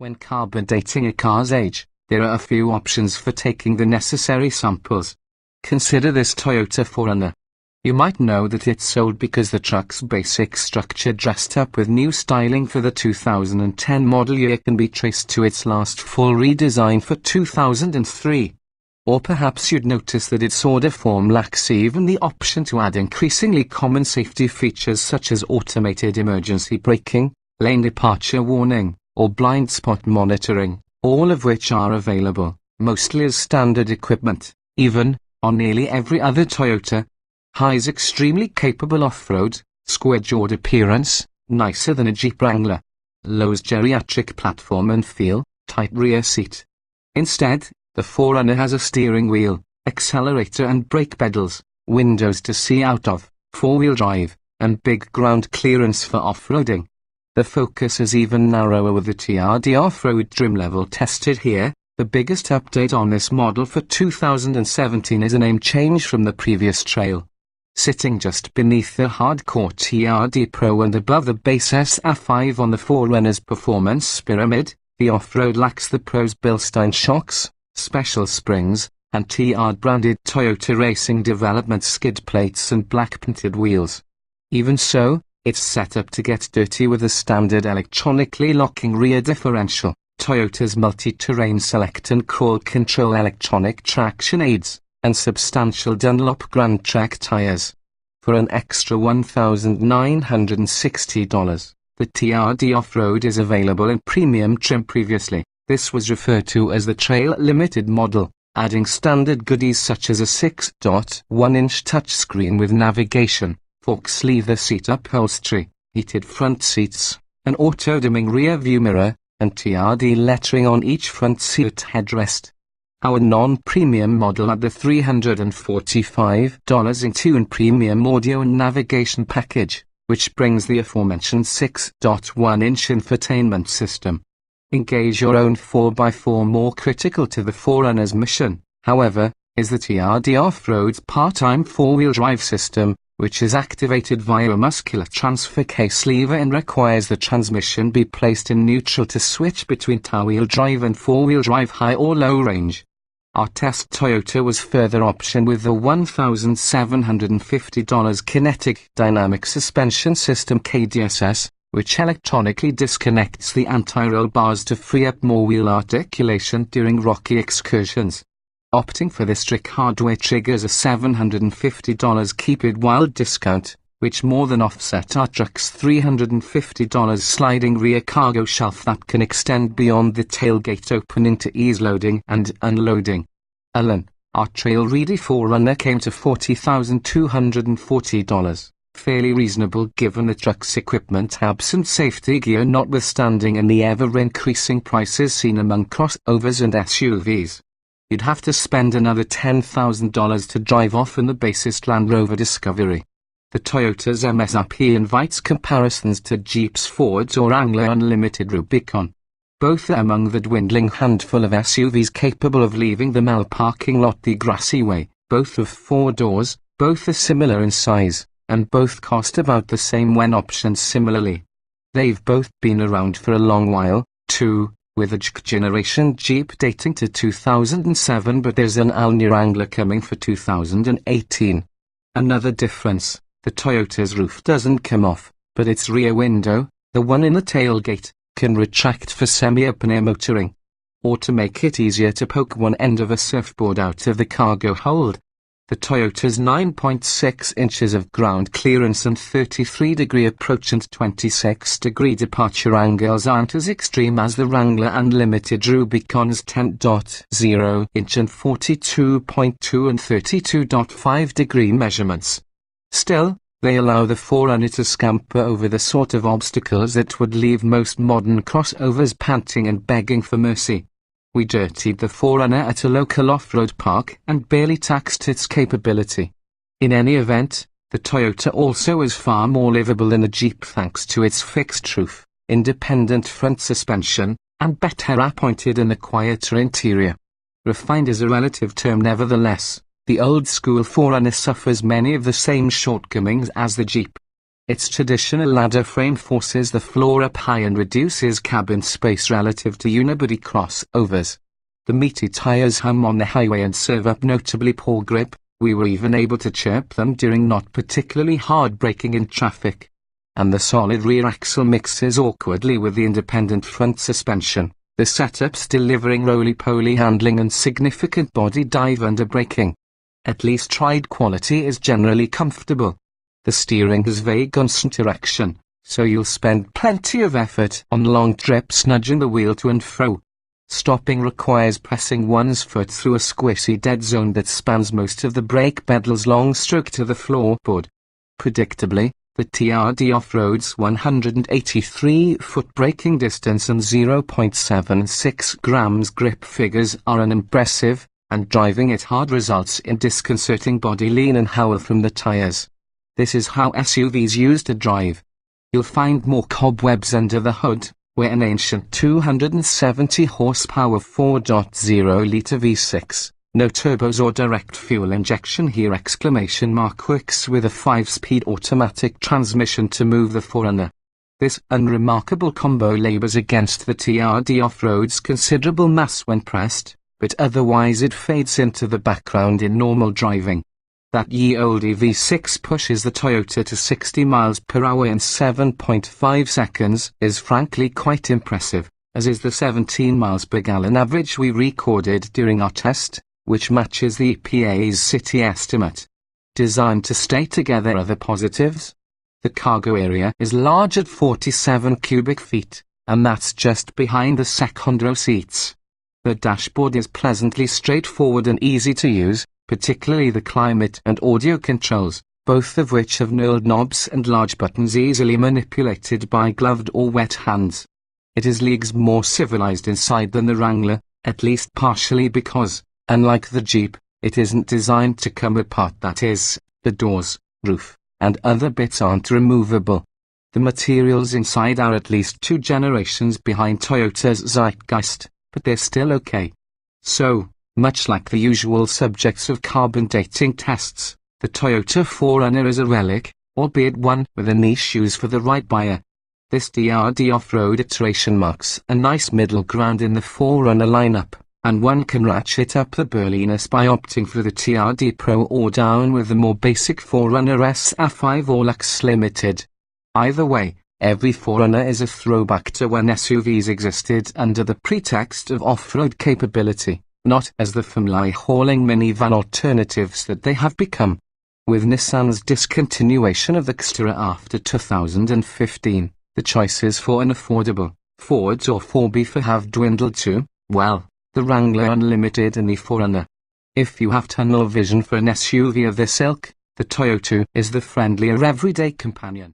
When carbon dating a car's age, there are a few options for taking the necessary samples. Consider this Toyota 4Runner. You might know that it's sold because the truck's basic structure dressed up with new styling for the 2010 model year can be traced to its last full redesign for 2003. Or perhaps you'd notice that its order form lacks even the option to add increasingly common safety features such as automated emergency braking, lane departure warning, or blind spot monitoring, all of which are available, mostly as standard equipment, even on nearly every other Toyota. High's extremely capable off-road, square-jawed appearance, nicer than a Jeep Wrangler. Low's geriatric platform and feel, tight rear seat. Instead, the 4Runner has a steering wheel, accelerator and brake pedals, windows to see out of, four-wheel drive, and big ground clearance for off-roading. The focus is even narrower with the TRD off-road trim level tested here. The biggest update on this model for 2017 is a name change from the previous Trail. Sitting just beneath the hardcore TRD Pro and above the base SF5 on the 4Runner's performance pyramid, the off-road lacks the Pro's Bilstein shocks, special springs, and TR-branded Toyota Racing Development skid plates and black-painted wheels. Even so, it's set up to get dirty with a standard electronically locking rear differential, Toyota's multi-terrain select and crawl control electronic traction aids, and substantial Dunlop Grand Trek tires. For an extra $1,960, the TRD Off-Road is available in premium trim. Previously, this was referred to as the Trail Limited model, adding standard goodies such as a 6.1-inch touchscreen with navigation, Fox leather seat upholstery, heated front seats, an auto-dimming rear view mirror, and TRD lettering on each front seat headrest. Our non-premium model at the $345 includes premium audio and navigation package, which brings the aforementioned 6.1-inch infotainment system. Engage your own 4x4. More critical to the 4Runner's mission, however, is the TRD Off-Road's part-time four-wheel drive system, which is activated via a muscular transfer case lever and requires the transmission be placed in neutral to switch between two-wheel drive and four-wheel drive high or low range. Our test Toyota was further optioned with the $1,750 Kinetic Dynamic Suspension System KDSS, which electronically disconnects the anti-roll bars to free up more wheel articulation during rocky excursions. Opting for this trick hardware triggers a $750 Keep It Wild discount, which more than offset our truck's $350 sliding rear cargo shelf that can extend beyond the tailgate opening to ease loading and unloading. Alone, our trail-ready 4Runner came to $40,240, fairly reasonable given the truck's equipment absent safety gear notwithstanding and the ever-increasing prices seen among crossovers and SUVs. You'd have to spend another $10,000 to drive off in the basest Land Rover Discovery. The Toyota's MSRP invites comparisons to Jeep's Ford's or Wrangler Unlimited Rubicon. Both are among the dwindling handful of SUVs capable of leaving the mall parking lot the grassy way, both have 4 doors, both are similar in size, and both cost about the same when optioned similarly. They've both been around for a long while, too, with a generation Jeep dating to 2007, but there's an all-new Wrangler coming for 2018. Another difference, the Toyota's roof doesn't come off, but its rear window, the one in the tailgate, can retract for semi-open air motoring. Or to make it easier to poke one end of a surfboard out of the cargo hold. The Toyota's 9.6 inches of ground clearance and 33-degree approach and 26-degree departure angles aren't as extreme as the Wrangler Unlimited Rubicon's 10.0-inch and 42.2 and 32.5-degree measurements. Still, they allow the 4Runner to scamper over the sort of obstacles that would leave most modern crossovers panting and begging for mercy. We dirtied the 4Runner at a local off-road park and barely taxed its capability. In any event, the Toyota also is far more livable than the Jeep thanks to its fixed roof, independent front suspension, and better appointed and a quieter interior. Refined is a relative term nevertheless. The old-school 4Runner suffers many of the same shortcomings as the Jeep. Its traditional ladder frame forces the floor up high and reduces cabin space relative to unibody crossovers. The meaty tires hum on the highway and serve up notably poor grip. We were even able to chirp them during not particularly hard braking in traffic. And the solid rear axle mixes awkwardly with the independent front suspension, the setups delivering roly-poly handling and significant body dive under braking. At least ride quality is generally comfortable. The steering has very constant direction, so you'll spend plenty of effort on long trips nudging the wheel to and fro. Stopping requires pressing one's foot through a squishy dead zone that spans most of the brake pedal's long stroke to the floorboard. Predictably, the TRD off-road's 183-foot braking distance and 0.76 grams grip figures are unimpressive, and driving it hard results in disconcerting body lean and howl from the tires. This is how SUVs used to drive. You'll find more cobwebs under the hood, where an ancient 270 horsepower 4.0-litre V6, no turbos or direct fuel injection here works with a 5-speed automatic transmission to move the 4Runner. This unremarkable combo labors against the TRD off-road's considerable mass when pressed, but otherwise it fades into the background in normal driving. That ye-olde V6 pushes the Toyota to 60 miles per hour in 7.5 seconds is frankly quite impressive, as is the 17 miles per gallon average we recorded during our test, which matches the EPA's city estimate. Designed to stay together are the positives. The cargo area is large at 47 cubic feet, and that's just behind the second row seats. The dashboard is pleasantly straightforward and easy to use, particularly the climate and audio controls, both of which have knurled knobs and large buttons easily manipulated by gloved or wet hands. It is leagues more civilized inside than the Wrangler, at least partially because, unlike the Jeep, it isn't designed to come apart. That is, the doors, roof, and other bits aren't removable. The materials inside are at least 2 generations behind Toyota's zeitgeist, but they're still okay. So, much like the usual subjects of carbon dating tests, the Toyota 4Runner is a relic, albeit one with a niche use for the right buyer. This DRD off-road iteration marks a nice middle ground in the 4Runner lineup, and one can ratchet up the burliness by opting for the TRD Pro or down with the more basic 4Runner SR5 or Lux Limited. Either way, every 4Runner is a throwback to when SUVs existed under the pretext of off-road capability, not as the family-hauling minivan alternatives that they have become. With Nissan's discontinuation of the Xterra after 2015, the choices for an affordable Ford or 4B have dwindled to, well, the Wrangler Unlimited and the 4Runner. If you have tunnel vision for an SUV of this ilk, the Toyota is the friendlier everyday companion.